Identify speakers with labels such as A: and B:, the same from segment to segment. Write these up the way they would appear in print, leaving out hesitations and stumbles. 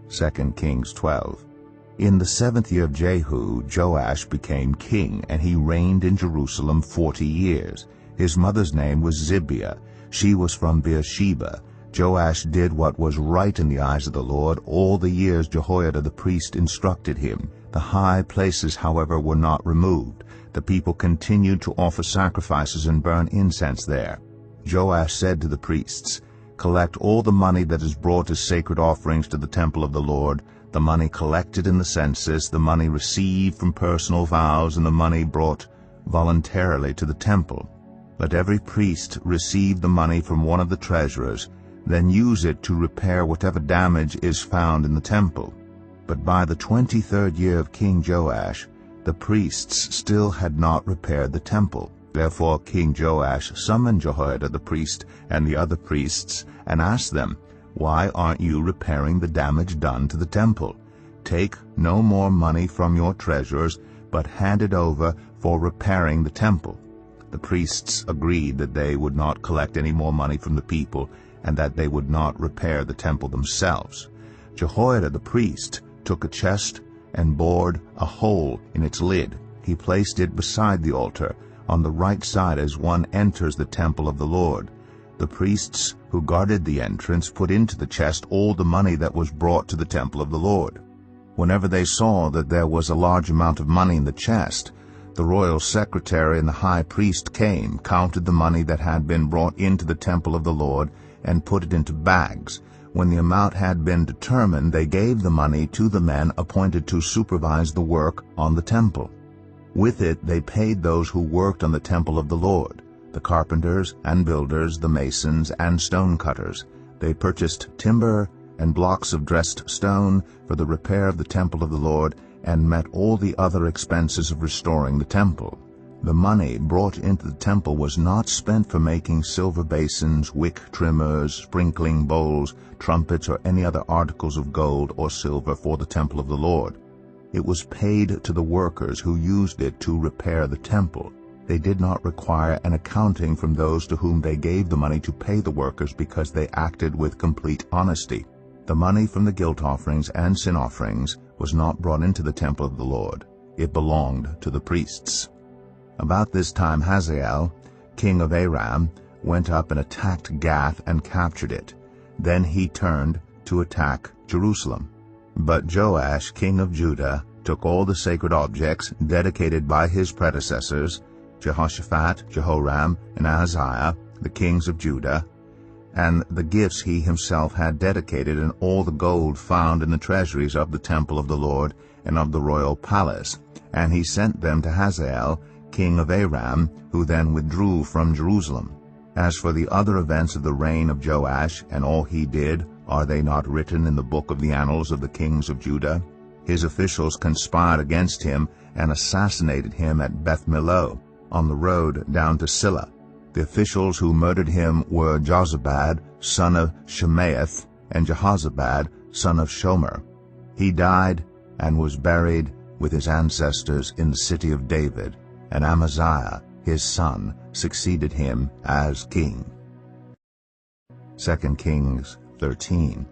A: 2 Kings 12. In the 7th year of Jehu, Joash became king, and he reigned in Jerusalem 40 years. His mother's name was Zibiah. She was from Beersheba. Joash did what was right in the eyes of the Lord all the years Jehoiada the priest instructed him. The high places, however, were not removed. The people continued to offer sacrifices and burn incense there. Joash said to the priests, "Collect all the money that is brought as sacred offerings to the temple of the Lord, the money collected in the census, the money received from personal vows, and the money brought voluntarily to the temple. Let every priest receive the money from one of the treasurers, then use it to repair whatever damage is found in the temple." But by the 23rd year of King Joash, the priests still had not repaired the temple. Therefore King Joash summoned Jehoiada the priest and the other priests and asked them, "Why aren't you repairing the damage done to the temple? Take no more money from your treasurers, but hand it over for repairing the temple." The priests agreed that they would not collect any more money from the people, and that they would not repair the temple themselves. Jehoiada the priest took a chest and bored a hole in its lid. He placed it beside the altar, on the right side as one enters the temple of the Lord. The priests who guarded the entrance put into the chest all the money that was brought to the temple of the Lord. Whenever they saw that there was a large amount of money in the chest, the royal secretary and the high priest came, counted the money that had been brought into the temple of the Lord, and put it into bags. When the amount had been determined, they gave the money to the men appointed to supervise the work on the temple. With it they paid those who worked on the temple of the Lord, the carpenters and builders, the masons and stone cutters. They purchased timber and blocks of dressed stone for the repair of the temple of the Lord, and met all the other expenses of restoring the temple. The money brought into the temple was not spent for making silver basins, wick trimmers, sprinkling bowls, trumpets, or any other articles of gold or silver for the temple of the Lord. It was paid to the workers who used it to repair the temple. They did not require an accounting from those to whom they gave the money to pay the workers, because they acted with complete honesty. The money from the guilt offerings and sin offerings was not brought into the temple of the Lord. It belonged to the priests. About this time Hazael, king of Aram, went up and attacked Gath and captured it. Then he turned to attack Jerusalem. But Joash, king of Judah, took all the sacred objects dedicated by his predecessors, Jehoshaphat, Jehoram, and Ahaziah, the kings of Judah, and the gifts he himself had dedicated, and all the gold found in the treasuries of the temple of the Lord and of the royal palace. And he sent them to Hazael, king of Aram, who then withdrew from Jerusalem. As for the other events of the reign of Joash, and all he did, are they not written in the book of the annals of the kings of Judah? His officials conspired against him and assassinated him at Beth-Millo, on the road down to Silla. The officials who murdered him were Jozabad, son of Shemaeth, and Jehozabad, son of Shomer. He died and was buried with his ancestors in the city of David, and Amaziah, his son, succeeded him as king. 2 Kings 13.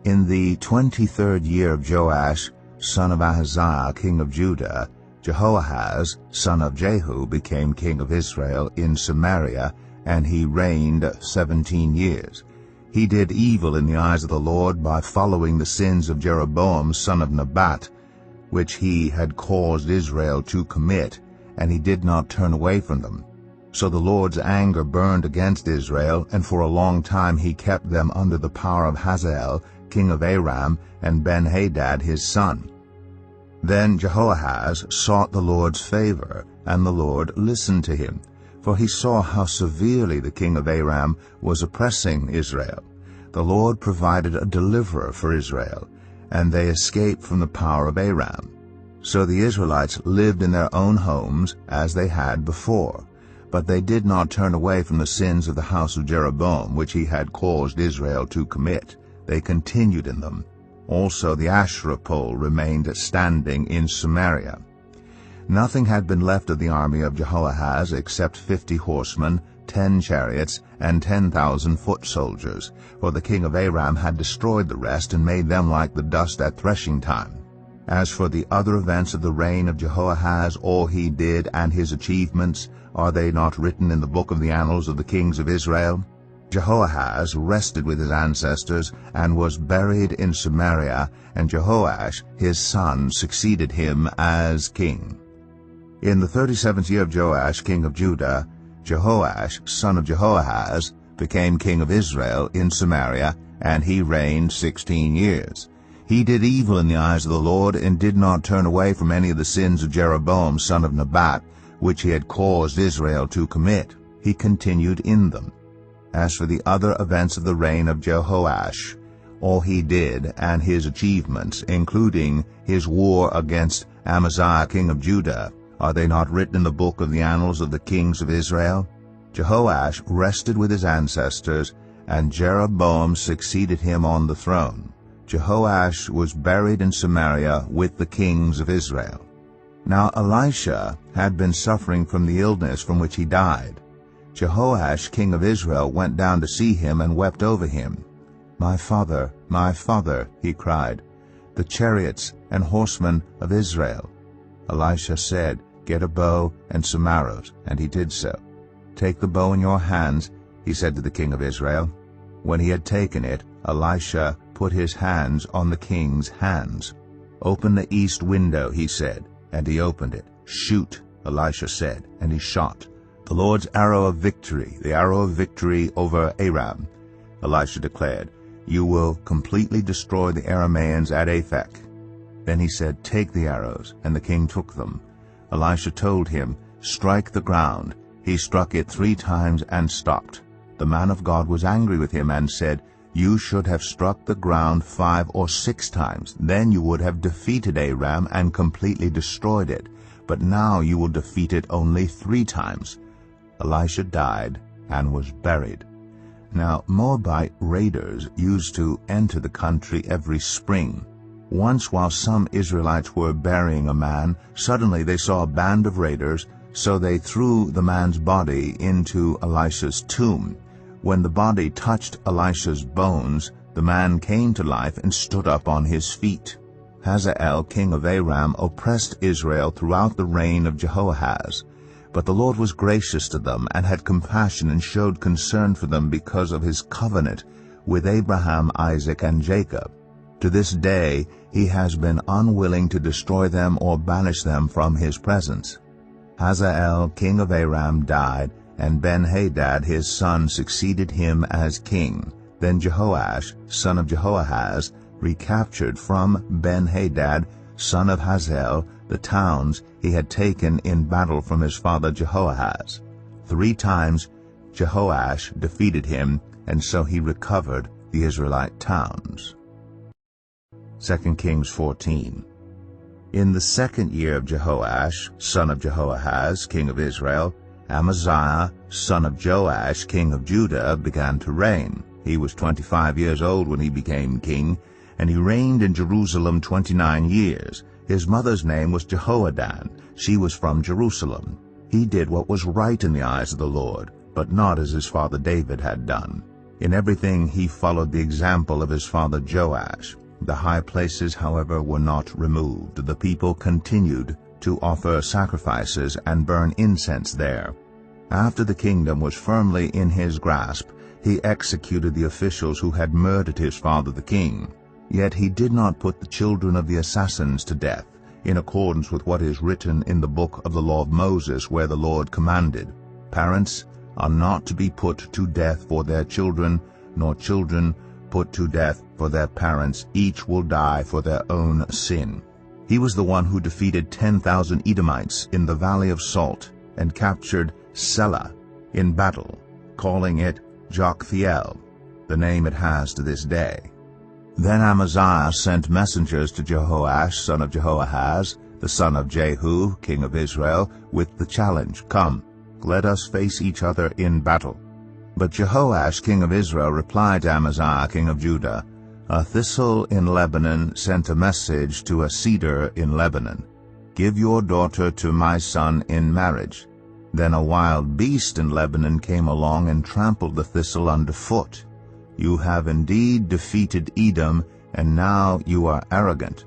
A: In the 23rd year of Joash, son of Ahaziah, king of Judah, Jehoahaz, son of Jehu, became king of Israel in Samaria, and he reigned 17 years. He did evil in the eyes of the Lord by following the sins of Jeroboam, son of Nebat, which he had caused Israel to commit, and he did not turn away from them. So the Lord's anger burned against Israel, and for a long time he kept them under the power of Hazael, king of Aram, and Ben-Hadad his son. Then Jehoahaz sought the Lord's favor, and the Lord listened to him, for he saw how severely the king of Aram was oppressing Israel. The Lord provided a deliverer for Israel, and they escaped from the power of Aram. So the Israelites lived in their own homes as they had before. But they did not turn away from the sins of the house of Jeroboam, which he had caused Israel to commit. They continued in them. Also the Asherah pole remained standing in Samaria. Nothing had been left of the army of Jehoahaz except 50 horsemen, 10 chariots, and 10,000 foot soldiers, for the king of Aram had destroyed the rest and made them like the dust at threshing time. As for the other events of the reign of Jehoahaz, all he did and his achievements, are they not written in the book of the annals of the kings of Israel? Jehoahaz rested with his ancestors and was buried in Samaria, and Jehoash his son succeeded him as king. In the 37th year of Joash king of Judah, Jehoash son of Jehoahaz became king of Israel in Samaria, and he reigned 16 years. He did evil in the eyes of the Lord, and did not turn away from any of the sins of Jeroboam son of Nebat, which he had caused Israel to commit. He continued in them. As for the other events of the reign of Jehoash, all he did and his achievements, including his war against Amaziah king of Judah, are they not written in the book of the annals of the kings of Israel? Jehoash rested with his ancestors, and Jeroboam succeeded him on the throne. Jehoash was buried in Samaria with the kings of Israel. Now Elisha had been suffering from the illness from which he died. Jehoash king of Israel went down to see him and wept over him. my father, he cried, the chariots and horsemen of Israel. Elisha said, Get a bow and some arrows, and he did so. Take the bow in your hands, he said to the king of Israel. When he had taken it, Elisha put his hands on the king's hands. Open the east window, he said, and he opened it. Shoot, Elisha said, and he shot. The Lord's arrow of victory, the arrow of victory over Aram. Elisha declared, You will completely destroy the Arameans at Aphek. Then he said, Take the arrows, and the king took them. Elisha told him, Strike the ground. He struck it 3 times and stopped. The man of God was angry with him and said, You should have struck the ground 5 or 6 times. Then you would have defeated Aram and completely destroyed it. But now you will defeat it only 3 times. Elisha died and was buried. Now Moabite raiders used to enter the country every spring. Once while some Israelites were burying a man, suddenly they saw a band of raiders, so they threw the man's body into Elisha's tomb. When the body touched Elisha's bones, the man came to life and stood up on his feet. Hazael king of Aram oppressed Israel throughout the reign of Jehoahaz. But the Lord was gracious to them and had compassion and showed concern for them because of his covenant with Abraham, Isaac, and Jacob. To this day he has been unwilling to destroy them or banish them from his presence. Hazael king of Aram died, and Ben-Hadad his son succeeded him as king. Then Jehoash, son of Jehoahaz, recaptured from Ben-Hadad, son of Hazael, the towns he had taken in battle from his father Jehoahaz. 3 times Jehoash defeated him, and so he recovered the Israelite towns. 2 Kings 14. In the 2nd year of Jehoash, son of Jehoahaz, king of Israel, Amaziah, son of Joash, king of Judah, began to reign. He was 25 years old when he became king, and he reigned in Jerusalem 29 years. His mother's name was Jehoaddan. She was from Jerusalem. He did what was right in the eyes of the Lord, but not as his father David had done. In everything he followed the example of his father Joash. The high places, however, were not removed. The people continued to offer sacrifices and burn incense there. After the kingdom was firmly in his grasp, he executed the officials who had murdered his father the king. Yet he did not put the children of the assassins to death, in accordance with what is written in the book of the law of Moses, where the Lord commanded, Parents are not to be put to death for their children, nor children put to death for their parents. Each will die for their own sin. He was the one who defeated 10,000 Edomites in the Valley of Salt and captured Selah in battle, calling it Joktheel, the name it has to this day. Then Amaziah sent messengers to Jehoash, son of Jehoahaz, the son of Jehu, king of Israel, with the challenge, Come, let us face each other in battle. But Jehoash, king of Israel, replied to Amaziah, king of Judah, A thistle in Lebanon sent a message to a cedar in Lebanon, Give your daughter to my son in marriage. Then a wild beast in Lebanon came along and trampled the thistle underfoot. You have indeed defeated Edom, and now you are arrogant.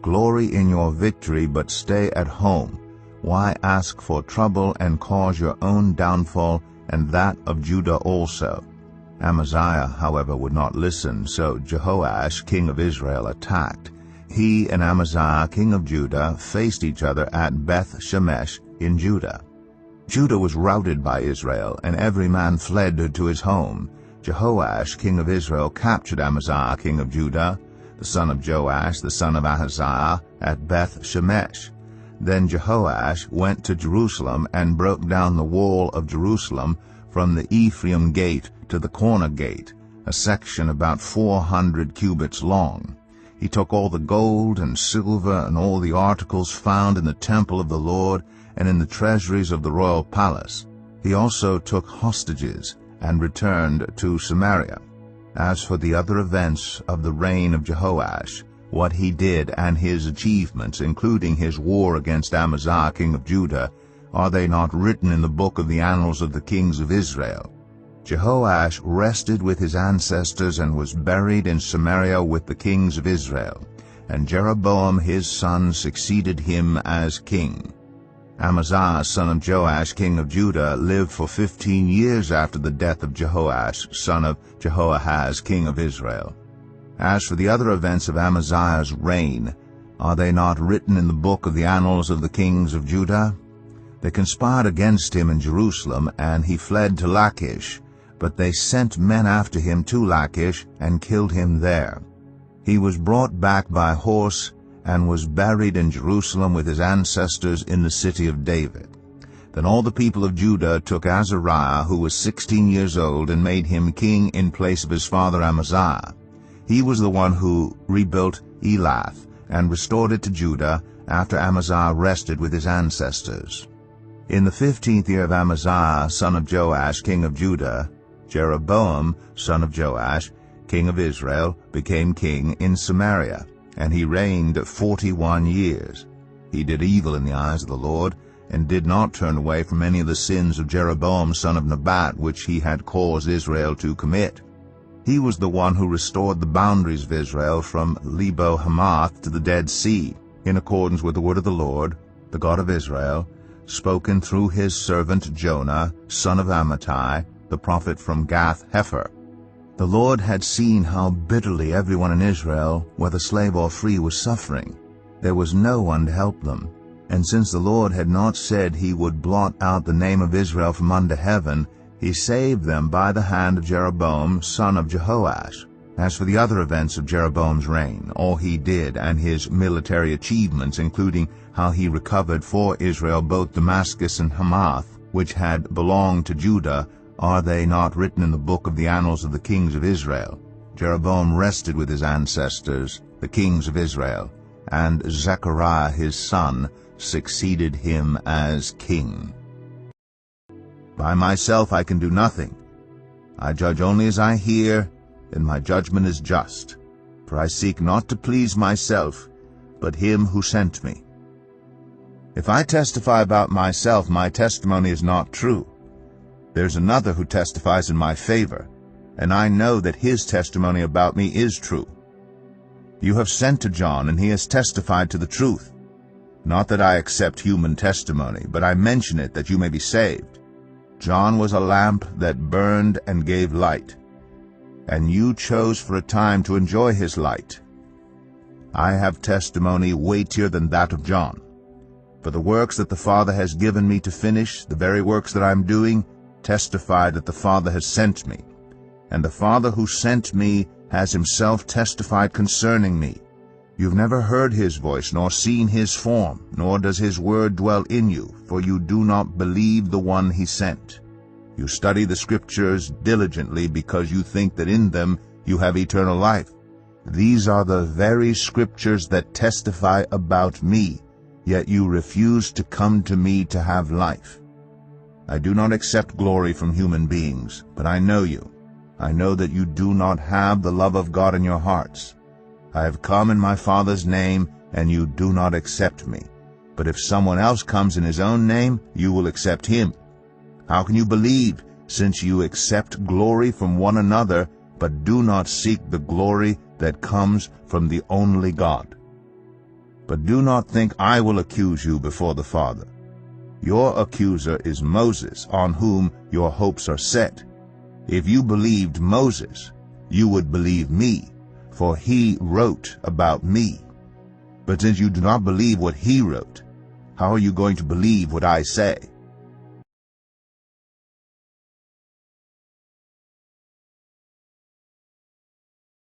A: Glory in your victory, but stay at home. Why ask for trouble and cause your own downfall and that of Judah also? Amaziah, however, would not listen, so Jehoash, king of Israel, attacked. He and Amaziah, king of Judah, faced each other at Beth-Shemesh in Judah. Judah was routed by Israel, and every man fled to his home. Jehoash, king of Israel, captured Amaziah, king of Judah, the son of Joash, the son of Ahaziah, at Beth-Shemesh. Then Jehoash went to Jerusalem and broke down the wall of Jerusalem from the Ephraim gate to the corner gate, a section about 400 cubits long. He took all the gold and silver and all the articles found in the temple of the Lord and in the treasuries of the royal palace. He also took hostages and returned to Samaria. As for the other events of the reign of Jehoash, what he did and his achievements, including his war against Amaziah, king of Judah, are they not written in the book of the annals of the kings of Israel? Jehoash rested with his ancestors and was buried in Samaria with the kings of Israel, and Jeroboam his son succeeded him as king. Amaziah, son of Joash, king of Judah, lived for 15 years after the death of Jehoash, son of Jehoahaz, king of Israel. As for the other events of Amaziah's reign, are they not written in the book of the annals of the kings of Judah? They conspired against him in Jerusalem, and he fled to Lachish, but they sent men after him to Lachish and killed him there. He was brought back by horse and was buried in Jerusalem with his ancestors in the city of David. Then all the people of Judah took Azariah, who was 16 years old, and made him king in place of his father Amaziah. He was the one who rebuilt Elath and restored it to Judah after Amaziah rested with his ancestors. In the 15th year of Amaziah, son of Joash, king of Judah, Jeroboam, son of Joash, king of Israel, became king in Samaria, and he reigned 41 years. He did evil in the eyes of the Lord, and did not turn away from any of the sins of Jeroboam son of Nebat, which he had caused Israel to commit. He was the one who restored the boundaries of Israel from Lebo-Hamath to the Dead Sea, in accordance with the word of the Lord, the God of Israel, spoken through his servant Jonah, son of Amittai, the prophet from Gath-Hepher. The Lord had seen how bitterly everyone in Israel, whether slave or free, was suffering. There was no one to help them. And since the Lord had not said he would blot out the name of Israel from under heaven, he saved them by the hand of Jeroboam, son of Jehoash. As for the other events of Jeroboam's reign, all he did and his military achievements, including how he recovered for Israel both Damascus and Hamath, which had belonged to Judah, are they not written in the book of the annals of the kings of Israel? Jeroboam rested with his ancestors, the kings of Israel, and Zechariah his son succeeded him as king. By myself I can do nothing. I judge only as I hear, and my judgment is just. For I seek not to please myself, but him who sent me. If I testify about myself, my testimony is not true. There's another who testifies in my favor, and I know that his testimony about me is true. You have sent to John, and he has testified to the truth. Not that I accept human testimony, but I mention it that you may be saved. John was a lamp that burned and gave light, and you chose for a time to enjoy his light. I have testimony weightier than that of John. For the works that the Father has given me to finish, the very works that I am doing, testify that the Father has sent me. And the Father who sent me has himself testified concerning me. You've never heard his voice, nor seen his form, nor does his word dwell in you, for you do not believe the one he sent. You study the Scriptures diligently because you think that in them you have eternal life. These are the very Scriptures that testify about me, yet you refuse to come to me to have life. I do not accept glory from human beings, but I know you. I know that you do not have the love of God in your hearts. I have come in my Father's name, and you do not accept me. But if someone else comes in his own name, you will accept him. How can you believe, since you accept glory from one another, but do not seek the glory that comes from the only God? But do not think I will accuse you before the Father. Your accuser is Moses, on whom your hopes are set. If you believed Moses, you would believe me, for he wrote about me. But since you do not believe what he wrote, how are you going to believe what I say?